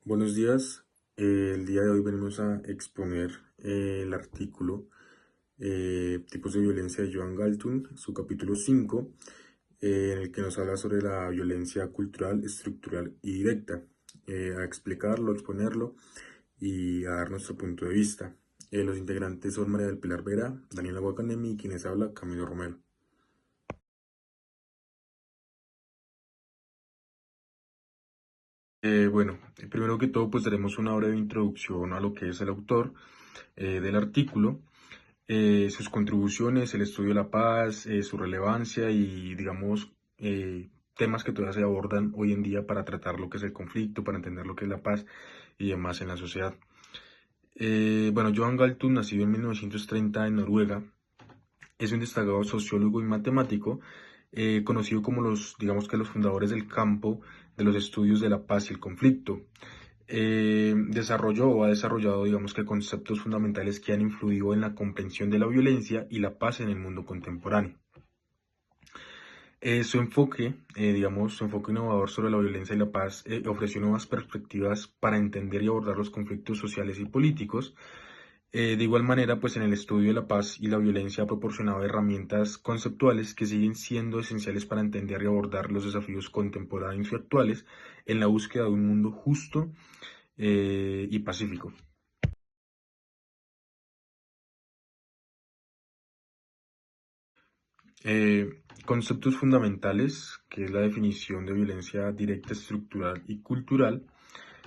Buenos días. El día de hoy venimos a exponer el artículo Tipos de violencia de Joan Galtung, su capítulo 5, en el que nos habla sobre la violencia cultural, estructural y directa, a explicarlo, a exponerlo y a dar nuestro punto de vista. Los integrantes son María del Pilar Vera, Daniela Guacanemi y quienes habla Camilo Romero. Bueno, primero que todo pues daremos una breve introducción a lo que es el autor del artículo, sus contribuciones, el estudio de la paz, su relevancia y, digamos, temas que todavía se abordan hoy en día para tratar lo que es el conflicto, para entender lo que es la paz y demás en la sociedad. Bueno, Johan Galtung, nacido en 1930 en Noruega, es un destacado sociólogo y matemático, conocido como digamos que los fundadores del campo de los estudios de la paz y el conflicto. Desarrolló o ha desarrollado, digamos que conceptos fundamentales que han influido en la comprensión de la violencia y la paz en el mundo contemporáneo. Su enfoque innovador sobre la violencia y la paz ofreció nuevas perspectivas para entender y abordar los conflictos sociales y políticos. De igual manera, pues en el estudio de la paz y la violencia ha proporcionado herramientas conceptuales que siguen siendo esenciales para entender y abordar los desafíos contemporáneos y actuales en la búsqueda de un mundo justo y pacífico. Conceptos fundamentales, que es la definición de violencia directa, estructural y cultural,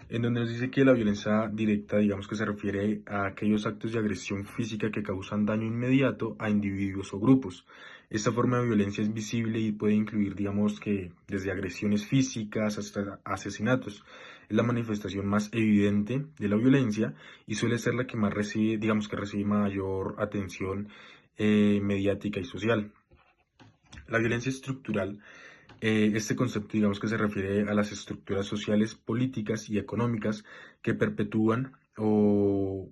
en donde nos dice que la violencia directa, digamos que se refiere a aquellos actos de agresión física que causan daño inmediato a individuos o grupos. Esta forma de violencia es visible y puede incluir, digamos que desde agresiones físicas hasta asesinatos. Es la manifestación más evidente de la violencia y suele ser la que más recibe, digamos que recibe mayor atención mediática y social. La violencia estructural, este concepto digamos que se refiere a las estructuras sociales, políticas y económicas que perpetúan o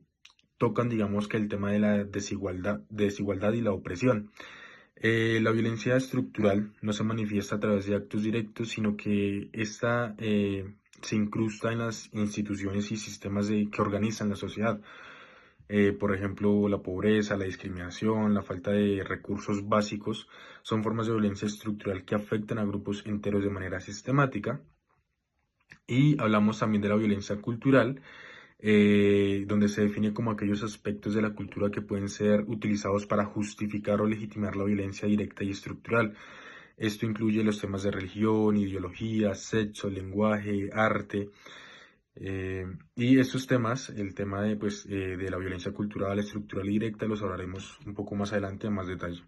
tocan digamos que el tema de la desigualdad y la opresión. La violencia estructural no se manifiesta a través de actos directos, sino que esta se incrusta en las instituciones y sistemas que organizan la sociedad. Por ejemplo, la pobreza, la discriminación, la falta de recursos básicos son formas de violencia estructural que afectan a grupos enteros de manera sistemática. Y hablamos también de la violencia cultural, donde se define como aquellos aspectos de la cultura que pueden ser utilizados para justificar o legitimar la violencia directa y estructural. Esto incluye los temas de religión, ideología, sexo, lenguaje, arte. Y estos temas, el tema de la violencia cultural, estructural y directa, los hablaremos un poco más adelante en más detalle.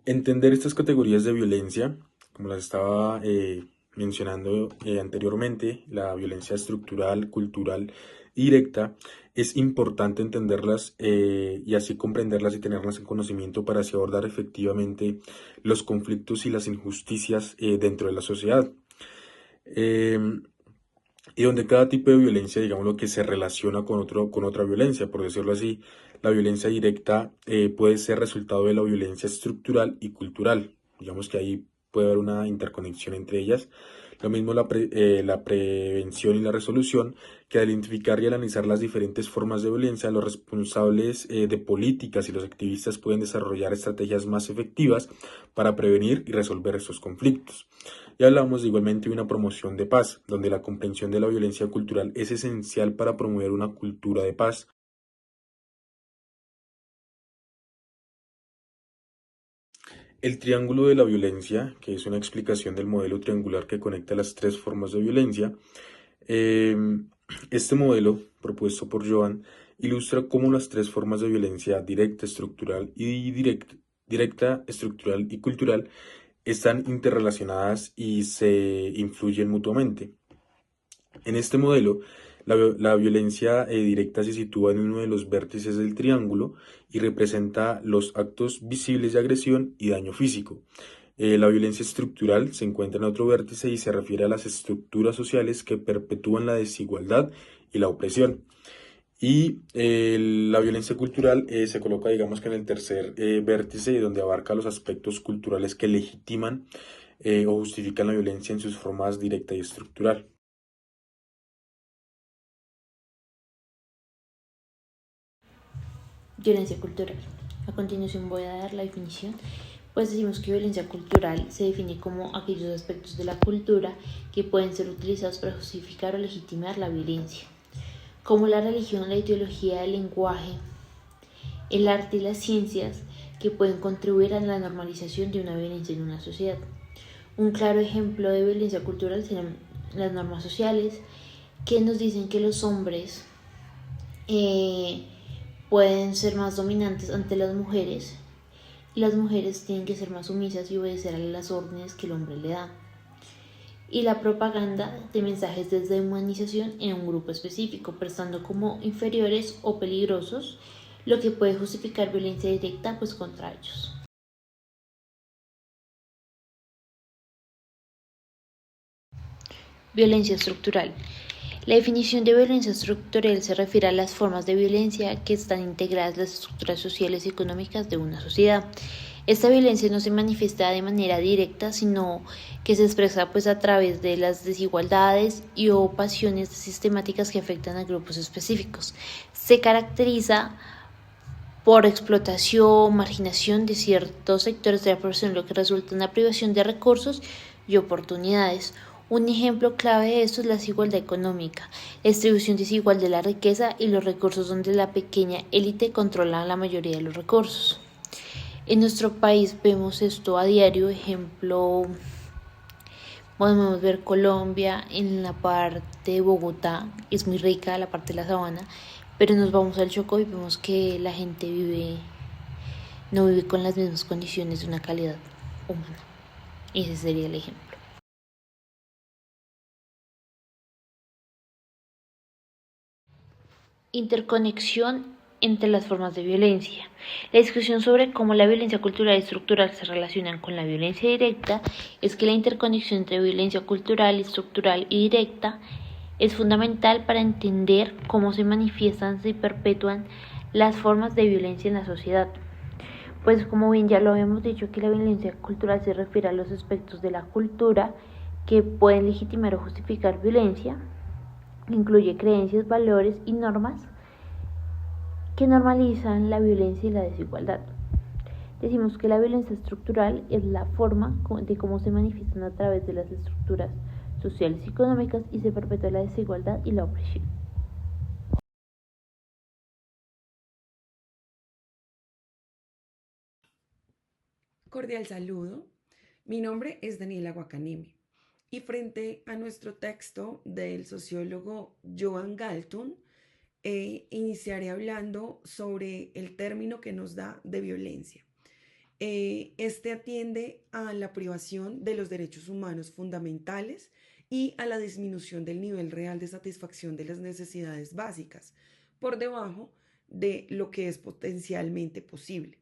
Entender estas categorías de violencia, como las estaba mencionando anteriormente, la violencia estructural, cultural y directa, es importante entenderlas y así comprenderlas y tenerlas en conocimiento para así abordar efectivamente los conflictos y las injusticias dentro de la sociedad. Em, y donde cada tipo de violencia, digamos, lo que se relaciona con otra violencia, por decirlo así. La violencia directa puede ser resultado de la violencia estructural y cultural. Digamos que ahí puede haber una interconexión entre ellas. Lo mismo la prevención y la resolución, que al identificar y analizar las diferentes formas de violencia, los responsables de políticas y los activistas pueden desarrollar estrategias más efectivas para prevenir y resolver esos conflictos. Y hablamos igualmente de una promoción de paz, donde la comprensión de la violencia cultural es esencial para promover una cultura de paz. El triángulo de la violencia, que es una explicación del modelo triangular que conecta las tres formas de violencia, eh, este modelo, propuesto por Joan, ilustra cómo las tres formas de violencia directa, estructural y directa, estructural y cultural están interrelacionadas y se influyen mutuamente. En este modelo, la violencia directa se sitúa en uno de los vértices del triángulo y representa los actos visibles de agresión y daño físico. La violencia estructural se encuentra en otro vértice y se refiere a las estructuras sociales que perpetúan la desigualdad y la opresión. Y la violencia cultural se coloca, digamos que en el tercer vértice, donde abarca los aspectos culturales que legitiman o justifican la violencia en sus formas directa y estructural. Violencia cultural. A continuación voy a dar la definición. Pues decimos que violencia cultural se define como aquellos aspectos de la cultura que pueden ser utilizados para justificar o legitimar la violencia, como la religión, la ideología, el lenguaje, el arte y las ciencias, que pueden contribuir a la normalización de una violencia en una sociedad. Un claro ejemplo de violencia cultural serán las normas sociales, que nos dicen que los hombres pueden ser más dominantes ante las mujeres y las mujeres tienen que ser más sumisas y obedecer a las órdenes que el hombre le da. Y la propaganda de mensajes de deshumanización en un grupo específico, prestando como inferiores o peligrosos, lo que puede justificar violencia directa pues contra ellos. Violencia estructural. La definición de violencia estructural se refiere a las formas de violencia que están integradas en las estructuras sociales y económicas de una sociedad. Esta violencia no se manifiesta de manera directa, sino que se expresa pues a través de las desigualdades y o pasiones sistemáticas que afectan a grupos específicos. Se caracteriza por explotación, marginación de ciertos sectores de la población, lo que resulta en la privación de recursos y oportunidades. Un ejemplo clave de esto es la desigualdad económica, la distribución desigual de la riqueza y los recursos donde la pequeña élite controla la mayoría de los recursos. En nuestro país vemos esto a diario, ejemplo, podemos ver Colombia en la parte de Bogotá, es muy rica la parte de la sabana, pero nos vamos al Chocó y vemos que la gente no vive con las mismas condiciones de una calidad humana. Ese sería el ejemplo. Interconexión entre las formas de violencia. La discusión sobre cómo la violencia cultural y estructural se relacionan con la violencia directa es que la interconexión entre violencia cultural, estructural y directa es fundamental para entender cómo se manifiestan y perpetúan las formas de violencia en la sociedad. Pues como bien ya lo habíamos dicho, que la violencia cultural se refiere a los aspectos de la cultura que pueden legitimar o justificar violencia, incluye creencias, valores y normas que normalizan la violencia y la desigualdad. Decimos que la violencia estructural es la forma de cómo se manifiestan a través de las estructuras sociales y económicas y se perpetúa la desigualdad y la opresión. Cordial saludo. Mi nombre es Daniela Guacanimi y frente a nuestro texto del sociólogo Joan Galton, iniciaré hablando sobre el término que nos da de violencia. Este atiende a la privación de los derechos humanos fundamentales y a la disminución del nivel real de satisfacción de las necesidades básicas, por debajo de lo que es potencialmente posible.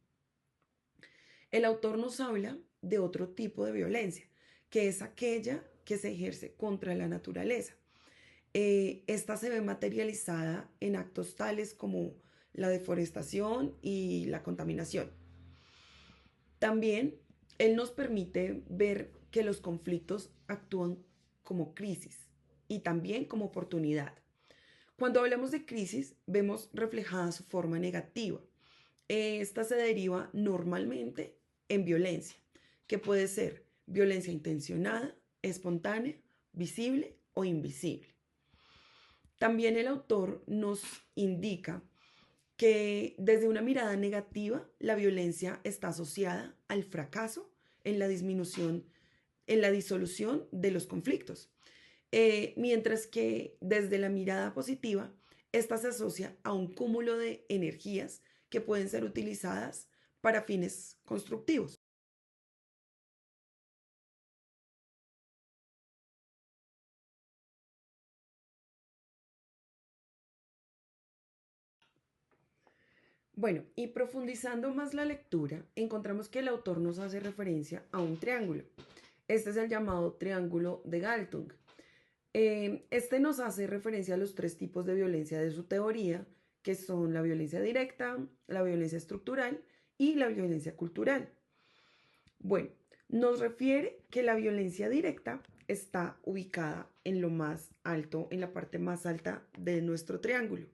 El autor nos habla de otro tipo de violencia, que es aquella que se ejerce contra la naturaleza. Esta se ve materializada en actos tales como la deforestación y la contaminación. También él nos permite ver que los conflictos actúan como crisis y también como oportunidad. Cuando hablamos de crisis, vemos reflejada su forma negativa. Esta se deriva normalmente en violencia, que puede ser violencia intencionada, espontánea, visible o invisible. También el autor nos indica que desde una mirada negativa, la violencia está asociada al fracaso en la disminución, en la disolución de los conflictos. Mientras que desde la mirada positiva, esta se asocia a un cúmulo de energías que pueden ser utilizadas para fines constructivos. Bueno, y profundizando más la lectura, encontramos que el autor nos hace referencia a un triángulo. Este es el llamado triángulo de Galtung. Este nos hace referencia a los tres tipos de violencia de su teoría, que son la violencia directa, la violencia estructural y la violencia cultural. Bueno, Nos refiere que la violencia directa está ubicada en lo más alto, en la parte más alta de nuestro triángulo.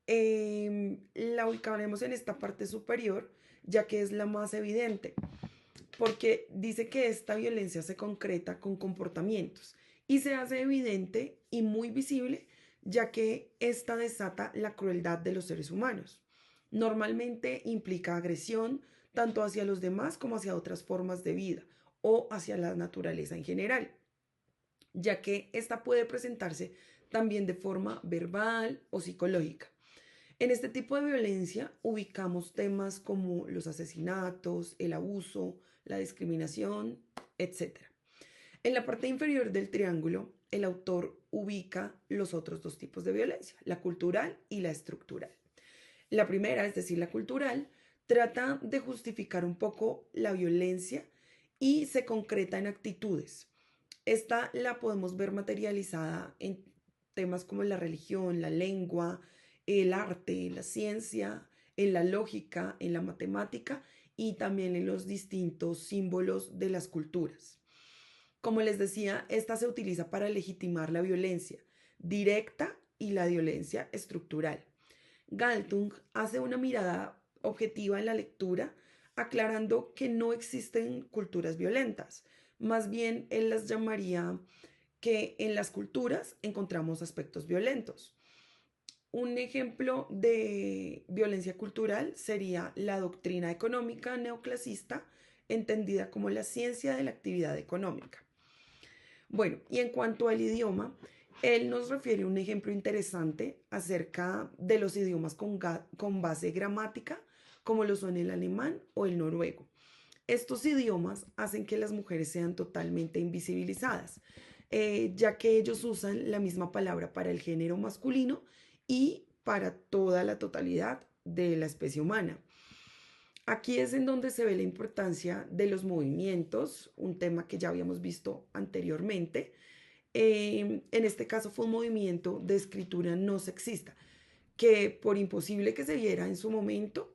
La ubicaremos en esta parte superior, ya que es la más evidente, porque dice que esta violencia se concreta con comportamientos y se hace evidente y muy visible, ya que esta desata la crueldad de los seres humanos. Normalmente implica agresión tanto hacia los demás como hacia otras formas de vida o hacia la naturaleza en general, ya que esta puede presentarse también de forma verbal o psicológica. En este tipo de violencia ubicamos temas como los asesinatos, el abuso, la discriminación, etc. En la parte inferior del triángulo, el autor ubica los otros dos tipos de violencia, la cultural y la estructural. La primera, es decir, la cultural, trata de justificar un poco la violencia y se concreta en actitudes. Esta la podemos ver materializada en temas como la religión, la lengua, el arte, la ciencia, en la lógica, en la matemática y también en los distintos símbolos de las culturas. Como les decía, esta se utiliza para legitimar la violencia directa y la violencia estructural. Galtung hace una mirada objetiva en la lectura, aclarando que no existen culturas violentas. Más bien, él las llamaría que en las culturas encontramos aspectos violentos. Un ejemplo de violencia cultural sería la doctrina económica neoclasista, entendida como la ciencia de la actividad económica. Bueno, y en cuanto al idioma, él nos refiere un ejemplo interesante acerca de los idiomas con base gramática, como lo son el alemán o el noruego. Estos idiomas hacen que las mujeres sean totalmente invisibilizadas, ya que ellos usan la misma palabra para el género masculino y para toda la totalidad de la especie humana. Aquí es en donde se ve la importancia de los movimientos, un tema que ya habíamos visto anteriormente. En este caso fue un movimiento de escritura no sexista, que por imposible que se viera en su momento,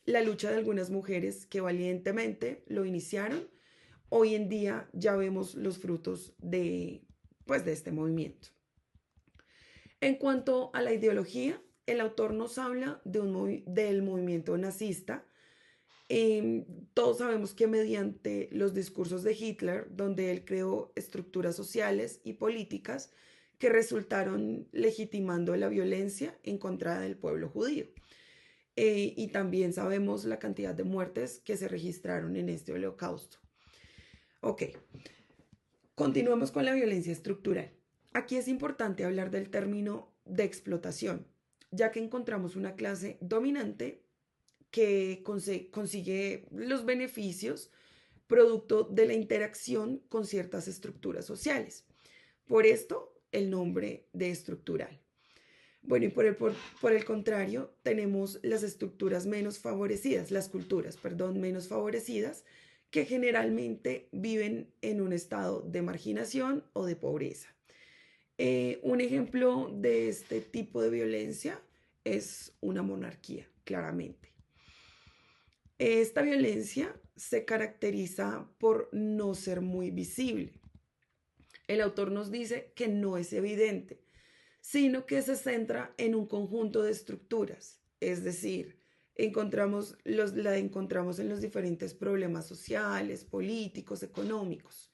la lucha de algunas mujeres que valientemente lo iniciaron, hoy en día ya vemos los frutos de este movimiento. En cuanto a la ideología, el autor nos habla del movimiento nazista. Todos sabemos que mediante los discursos de Hitler, donde él creó estructuras sociales y políticas que resultaron legitimando la violencia en contra del pueblo judío. Y también sabemos la cantidad de muertes que se registraron en este holocausto. Ok, continuemos con la violencia estructural. Aquí es importante hablar del término de explotación, ya que encontramos una clase dominante que consigue los beneficios producto de la interacción con ciertas estructuras sociales. Por esto, el nombre de estructural. Bueno, y por el contrario, tenemos las estructuras menos favorecidas, las culturas, perdón, menos favorecidas, que generalmente viven en un estado de marginación o de pobreza. Un ejemplo de este tipo de violencia es una monarquía, claramente. Esta violencia se caracteriza por no ser muy visible. El autor nos dice que no es evidente, sino que se centra en un conjunto de estructuras, es decir, la encontramos en los diferentes problemas sociales, políticos, económicos.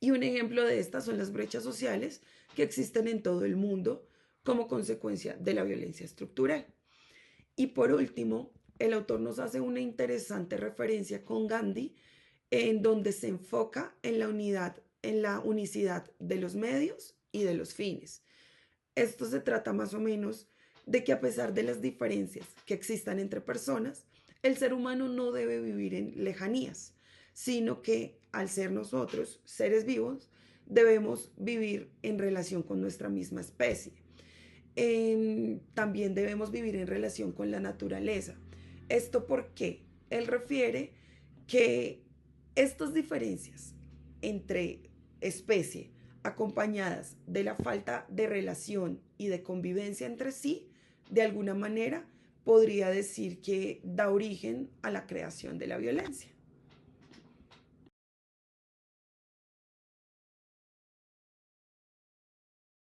Y un ejemplo de estas son las brechas sociales que existen en todo el mundo como consecuencia de la violencia estructural. Y por último, el autor nos hace una interesante referencia con Gandhi, en donde se enfoca en la unicidad de los medios y de los fines. Esto se trata más o menos de que a pesar de las diferencias que existan entre personas, el ser humano no debe vivir en lejanías, sino que al ser nosotros seres vivos, debemos vivir en relación con nuestra misma especie. También debemos vivir en relación con la naturaleza. ¿Esto porque él refiere que estas diferencias entre especie acompañadas de la falta de relación y de convivencia entre sí, de alguna manera podría decir que da origen a la creación de la violencia?